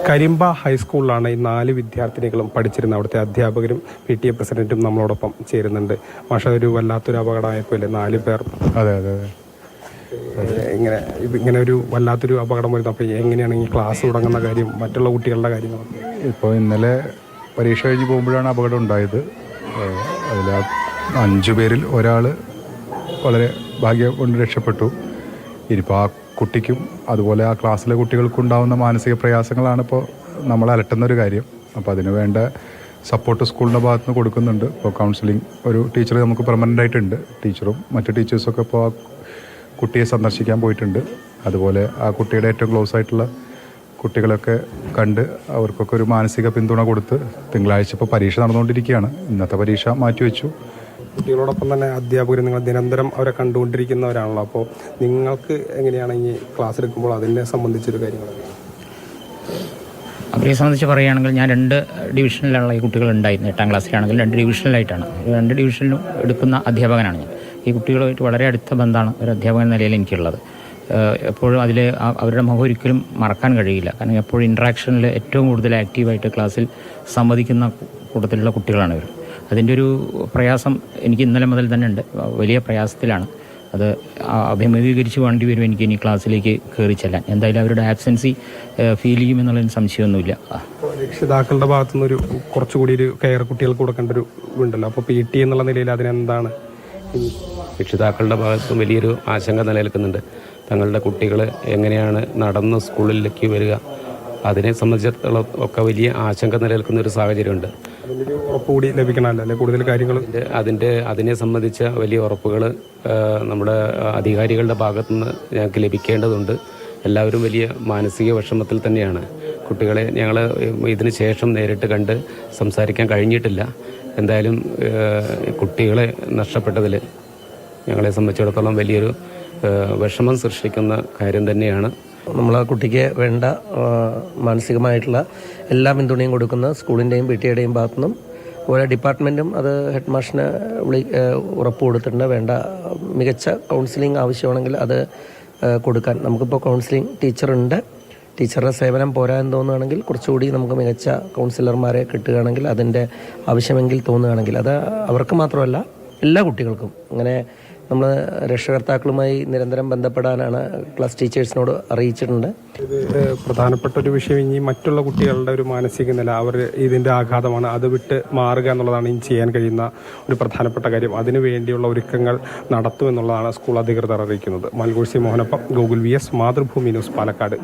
കരിമ്പ ഹൈസ്കൂളിലാണ് ഈ 4 വിദ്യാർത്ഥിനികളും പഠിച്ചിരുന്നത്. അവിടുത്തെ അധ്യാപകരും PTA പ്രസിഡന്റും നമ്മളോടൊപ്പം ചേരുന്നുണ്ട്. പക്ഷേ ഒരു വല്ലാത്തൊരു അപകടമായപ്പോലെ 4 പേർ ഇങ്ങനെ ഒരു വല്ലാത്തൊരു അപകടം വരുന്നത്. അപ്പോൾ എങ്ങനെയാണ് ഈ ക്ലാസ് തുടങ്ങുന്ന കാര്യം, മറ്റുള്ള കുട്ടികളുടെ കാര്യങ്ങളൊക്കെ? ഇപ്പോൾ ഇന്നലെ പരീക്ഷ കഴിഞ്ഞ് പോകുമ്പോഴാണ് അപകടം ഉണ്ടായത്. അതിൽ 5 പേരിൽ ഒരാൾ വളരെ ഭാഗ്യം കൊണ്ട് രക്ഷപ്പെട്ടു. ഇനിയിപ്പോൾ ആ കുട്ടിക്കും അതുപോലെ ആ ക്ലാസ്സിലെ കുട്ടികൾക്കും ഉണ്ടാകുന്ന മാനസിക പ്രയാസങ്ങളാണ് ഇപ്പോൾ നമ്മൾ അലട്ടുന്നൊരു കാര്യം. അപ്പോൾ അതിന് വേണ്ട സപ്പോർട്ട് സ്കൂളിൻ്റെ ഭാഗത്ത് നിന്ന് കൊടുക്കുന്നുണ്ട്. ഇപ്പോൾ കൗൺസിലിംഗ് ഒരു ടീച്ചർ നമുക്ക് പെർമനൻ്റ് ആയിട്ടുണ്ട്. ടീച്ചറും മറ്റു ടീച്ചേഴ്സൊക്കെ ഇപ്പോൾ ആ കുട്ടിയെ സന്ദർശിക്കാൻ പോയിട്ടുണ്ട്. അതുപോലെ ആ കുട്ടിയുടെ ഏറ്റവും ക്ലോസ് ആയിട്ടുള്ള കുട്ടികളൊക്കെ കണ്ട് അവർക്കൊക്കെ ഒരു മാനസിക പിന്തുണ കൊടുത്ത് തിങ്കളാഴ്ച ഇപ്പോൾ പരീക്ഷ നടന്നുകൊണ്ടിരിക്കുകയാണ്. ഇന്നത്തെ പരീക്ഷ മാറ്റിവെച്ചു. കുട്ടികളോടൊപ്പം തന്നെ അധ്യാപകർ നിങ്ങൾ നിരന്തരം അവരെ കണ്ടുകൊണ്ടിരിക്കുന്നവരാണല്ലോ. അപ്പോൾ നിങ്ങൾക്ക് എങ്ങനെയാണ് ഈ ക്ലാസ് എടുക്കുമ്പോൾ അതിനെ സംബന്ധിച്ചൊരു കാര്യങ്ങളൊക്കെ? അവരെ സംബന്ധിച്ച് പറയുകയാണെങ്കിൽ ഞാൻ 2 ഡിവിഷനിലുള്ള ഈ കുട്ടികൾ ഉണ്ടായിരുന്നു. 8ാം ക്ലാസ്സിലാണെങ്കിൽ 2 ഡിവിഷനിലായിട്ടാണ്. 2 ഡിവിഷനിലും എടുക്കുന്ന അധ്യാപകനാണ് ഞാൻ. ഈ കുട്ടികളുമായിട്ട് വളരെ അടുത്ത ബന്ധമാണ് ഒരു അധ്യാപകൻ നിലയിൽ എനിക്കുള്ളത്. എപ്പോഴും അതിൽ അവരുടെ മുഖം ഒരിക്കലും മറക്കാൻ കഴിയില്ല. കാരണം എപ്പോഴും ഇൻട്രാക്ഷനിൽ ഏറ്റവും കൂടുതൽ ആക്റ്റീവായിട്ട് ക്ലാസ്സിൽ സംവദിക്കുന്ന കൂട്ടത്തിലുള്ള കുട്ടികളാണ് ഇവർ. അതിൻ്റെ ഒരു പ്രയാസം എനിക്ക് ഇന്നലെ മുതൽ തന്നെ ഉണ്ട്. വലിയ പ്രയാസത്തിലാണ്. അത് അഭിമുഖീകരിച്ച് വേണ്ടി വരും എനിക്ക് ഇനി ക്ലാസ്സിലേക്ക് കയറി ചെല്ലാൻ. എന്തായാലും അവരുടെ ആബ്സെൻസി ഫീൽ ചെയ്യുമെന്നുള്ളതിന് സംശയമൊന്നുമില്ല. രക്ഷിതാക്കളുടെ ഭാഗത്തുനിന്നൊരു കുറച്ചുകൂടി ഒരു കെയർ കുട്ടികൾക്ക് കൊടുക്കേണ്ട ഒരു ഉണ്ടല്ലോ. അപ്പോൾ PTA എന്നുള്ള നിലയിൽ അതിനെന്താണ്? രക്ഷിതാക്കളുടെ ഭാഗത്തും വലിയൊരു ആശങ്ക നിലനിൽക്കുന്നുണ്ട്. തങ്ങളുടെ കുട്ടികൾ എങ്ങനെയാണ് നടന്ന് സ്കൂളിലേക്ക് വരിക, അതിനെ സംബന്ധിച്ചിടത്തോളം ഒക്കെ വലിയ ആശങ്ക നിലനിൽക്കുന്ന ഒരു സാഹചര്യമുണ്ട്. അതിൻ്റെ ഉറപ്പ് കൂടി ലഭിക്കണമല്ലോ കൂടുതൽ കാര്യങ്ങൾ. അതിനെ സംബന്ധിച്ച വലിയ ഉറപ്പുകൾ നമ്മുടെ അധികാരികളുടെ ഭാഗത്തുനിന്ന് ഞങ്ങൾക്ക് ലഭിക്കേണ്ടതുണ്ട്. എല്ലാവരും വലിയ മാനസിക വിഷമത്തിൽ തന്നെയാണ്. കുട്ടികളെ ഞങ്ങൾ ഇതിന് ശേഷം നേരിട്ട് കണ്ട് സംസാരിക്കാൻ കഴിഞ്ഞിട്ടില്ല. എന്തായാലും കുട്ടികളെ നഷ്ടപ്പെട്ടതിൽ ഞങ്ങളെ സംബന്ധിച്ചിടത്തോളം വലിയൊരു വിഷമം സൃഷ്ടിക്കുന്ന കാര്യം തന്നെയാണ്. നമ്മൾ ആ കുട്ടിക്ക് വേണ്ട മാനസികമായിട്ടുള്ള എല്ലാ പിന്തുണയും കൊടുക്കുന്ന സ്കൂളിൻ്റെയും PTAയുടെയും ഭാഗത്തുനിന്നും ഓരോ ഡിപ്പാർട്ട്മെൻറ്റും അത് ഹെഡ് മാഷിന് ഉറപ്പ് കൊടുത്തിട്ടുണ്ട്. വേണ്ട മികച്ച കൗൺസിലിംഗ് ആവശ്യമാണെങ്കിൽ അത് കൊടുക്കാൻ നമുക്കിപ്പോൾ കൗൺസിലിംഗ് ടീച്ചറുണ്ട്. ടീച്ചറുടെ സേവനം പോരാ എന്ന് തോന്നുകയാണെങ്കിൽ കുറച്ചുകൂടി നമുക്ക് മികച്ച കൗൺസിലർമാരെ കിട്ടുകയാണെങ്കിൽ, അതിൻ്റെ ആവശ്യമെങ്കിൽ തോന്നുകയാണെങ്കിൽ, അത് അവർക്ക് മാത്രമല്ല എല്ലാ കുട്ടികൾക്കും. അങ്ങനെ നമ്മൾ രക്ഷകർത്താക്കളുമായി നിരന്തരം ബന്ധപ്പെടാനാണ് ക്ലാസ് ടീച്ചേഴ്സിനോട് അറിയിച്ചിട്ടുണ്ട്. ഇത് പ്രധാനപ്പെട്ട ഒരു വിഷയം. ഇനി മറ്റുള്ള കുട്ടികളുടെ ഒരു മാനസിക നില, അവർ ഇതിൻ്റെ ആഘാതമാണ്, അത് വിട്ട് മാറുക എന്നുള്ളതാണ് ഇനി ചെയ്യാൻ കഴിയുന്ന ഒരു പ്രധാനപ്പെട്ട കാര്യം. അതിനു വേണ്ടിയുള്ള ഒരുക്കങ്ങൾ നടത്തുമെന്നുള്ളതാണ് സ്കൂൾ അധികൃതർ അറിയിക്കുന്നത്. മൽഗോഴ്സി മോഹനപ്പം, Google VS, Mathrubhumi news, Palakkad.